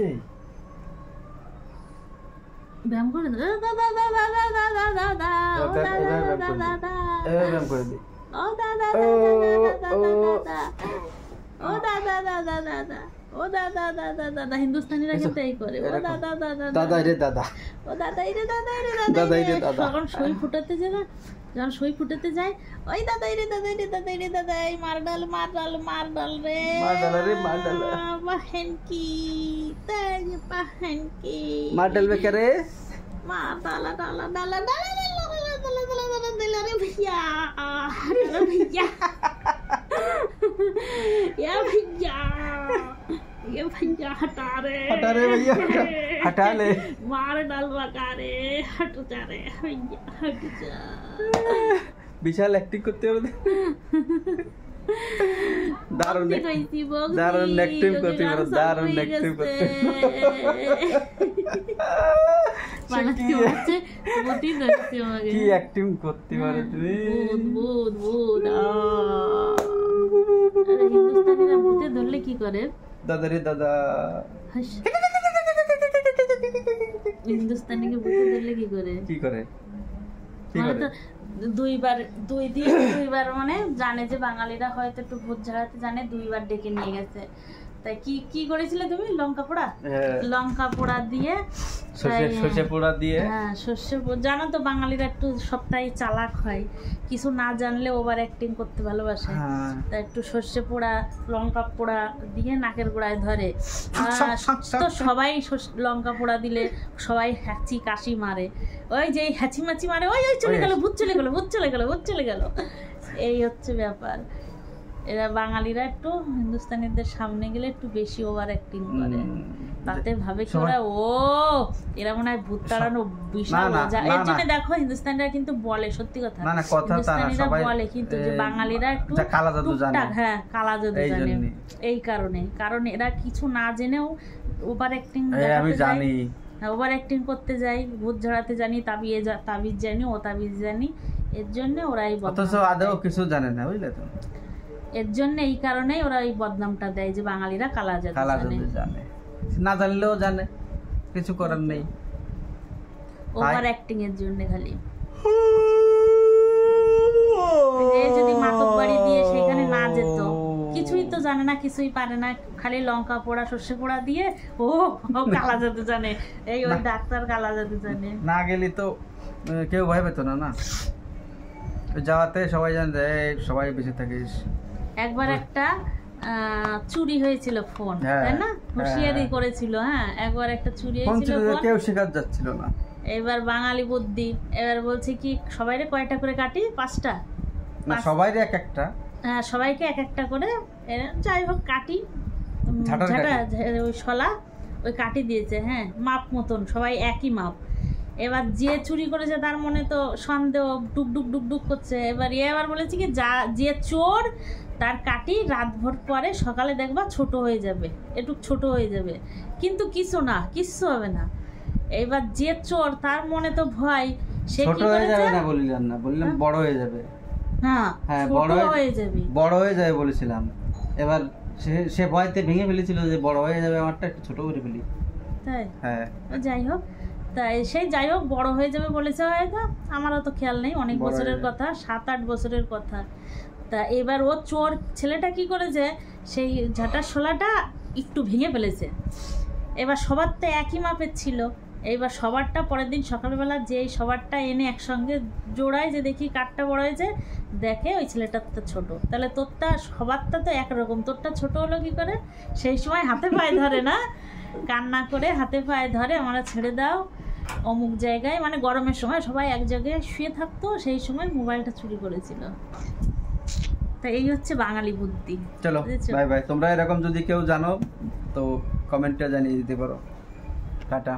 এই ব্যায়াম করে দে দাদা দাদা দাদা দাদা দাদা ও দাদা দাদা দাদা ব্যায়াম করে দে ও দাদা দাদা দাদা ও দাদা দাদা দাদা ও দাদা দাদা দাদা হিন্দুস্তানিরা কিন্তু এই করে ও দাদা দাদা দাদা রে দাদা ও দাদা রে দাদা রে দাদা রে দাদা যখন সই ফুটাতে যায় না যখন সই ফুটাতে যায় ওই দাদা রে দাদা রে দাদা রে দাদা এই মার ডাল রে মার ডাল बहन की तेज बहन की मार डाल में करे मार डाला डाला डाला डाला डाला रे भैया ये भैया हटा रे भैया हटा ले मार डाल रखा रे हट जा रे भैया हट जा विशाल एक्टिंग करते हो दारुण एक्टिंग करते हो दारुण एक्टिंग करते কি অ্যাক্টিং করতে পারো তুমি ভূত ভূত আরে হিন্দুস্তানিরা ভূতে ধরলে কি করে দাদা রে দাদা হিন্দুস্তানিকে ভূতে ধরলে কি করে দুইবার মানে জানে যে বাঙালিরা হয়তো একটু ভূত ঝাড়াতে জানে, দুইবার ডেকে নিয়ে গেছে। তাই কি করেছিলে তুমি? লঙ্কা পোড়া দিয়ে সর্ষে পোড়া দিয়ে হ্যাঁ সর্ষে জানো তো বাঙালিরা একটু সবটাই চালাক হয়, কিছু না জানলে ওভার অ্যাক্টিং করতে ভালোবাসে। তাই একটু সর্ষে পোড়া লঙ্কা পোড়া দিয়ে নাকের গোড়ায় ধরে। তো সবাই লঙ্কা পোড়া দিলে সবাই হ্যাচি কাশি মারে, ওই যে হ্যাচি মাচি মারে, ওই চলে গেল ভূত চলে গেল। এই হচ্ছে ব্যাপার। এরা বাঙালিরা একটু হিন্দুস্তানিদের সামনে গেলে একটু বেশি ওভার অ্যাক্টিং করে, তাতে ভাবে কি ওরা এরা মনে হয় ভূত তাড়ানো বিশাল মজা। এর জন্য দেখো হিন্দুস্তানিরা কিন্তু বলে, সত্যি কথা হিন্দুস্তানিরা বলে কিন্তু যে বাঙালিরা একটু টুকটাক কালা জাদু জানে। এই কারণ এরা কিছু না জেনেও ওভার অ্যাক্টিং ওভার অ্যাক্টিং করতে যায়, ভূত ঝাড়াতে জানি, তাবিজ জানি, ও তাবিজ জানি, এর জন্য ওরা এই আদৌ কিছু জানে না, বুঝলে তো। এর জন্য এই কারণেই ওরা এই বদনামটা দেয় যে বাঙালিরা কালা জাদু জানে, না জানলেও জানে, কিছু করার নেই। ওভার অ্যাক্টিং এর জন্য খালি যদি মাতক বাড়ি দিয়ে সেখানে না যেত, কিছুই তো জানে না, কিছুই পারে না, খালি লঙ্কা পোড়া সর্ষে পোড়া দিয়ে ও কালা জাদু জানে, এই ওই ডাক্তার কালা জাদু জানে। না গেলি তো কেউ ভয় পেত না যাওয়াতে, সবাই জানে সবাই বেঁচে থাকিস। একবার একটা চুরি হয়েছিল ফোন, তাই না? হুঁশিয়ারি করেছিল। একবার একটা চুরি হয়েছিল, কেউ শেখার যাচ্ছিল না। এবার বাঙালি বুদ্ধি, এবার বলছে কি সবাইরে কয়টা করে কাটি? 5টা না, সবাইরে এক একটা, সবাইকে এক একটা করে, যাই হোক কাটি ওই শলা ওই কাটি দিয়েছে, মাপ মতন, সবাই একই মাপ। এবার যে চুরি করেছে তার মনে তো সন্দেহ ডুক করছে। এবার বলেছে কি যে চোর তার কাটি রাতভর পরে সকালে দেখবা ছোট হয়ে যাবে, একটু ছোট হয়ে যাবে, কিন্তু কিচ্ছু হবে না। এবার যে চোর তার মনে তো ভয়, সে ছোট হয়ে যাবে না বললাম না, বললাম বড় হয়ে যাবে। বড় হয়ে যাবে বলেছিলাম। এবার সে ভয়তে ভেঙে ফেলেছিল যে বড় হয়ে যাবে, আমারটা একটু ছোট করে ফেলি। তাই যাই হোক, যাই হোক বড় হয়ে যাবে বলেছে হয়তো, আমারও তো খেয়াল নেই, অনেক বছরের কথা, 7-8 বছরের কথা। তা এবার ও চোর ছেলেটা কি করেছে, সেই ঝাঁটার শোলাটা একটু ভেঙে ফেলেছে। এবার সবার তো একই মাপের ছিল, এইবার সবারটা পরের দিন সকালবেলা যে সবারটা এনে একসঙ্গে জোড়ায় যে দেখি কাঠটা বড় হয়েছে, দেখে ওই ছেলেটার তো ছোটো। তাহলে তোরটা সবারটা তো একরকম, তোরটা ছোট হলো কি করে? সেই সময় হাতে পায়ে ধরে না, কান্না করে হাতে পায়ে ধরে, আমরা ছেড়ে দাও অমুক জায়গায়, মানে গরমের সময় সবাই এক জায়গায় শুয়ে থাকতো, সেই সময় মোবাইলটা চুরি করেছিল। তা এই হচ্ছে বাঙালি বুদ্ধি। চলো বাই বাই। তোমরা এরকম যদি কেউ জানো তো কমেন্টে জানিয়ে দিতে পারো। টাটা।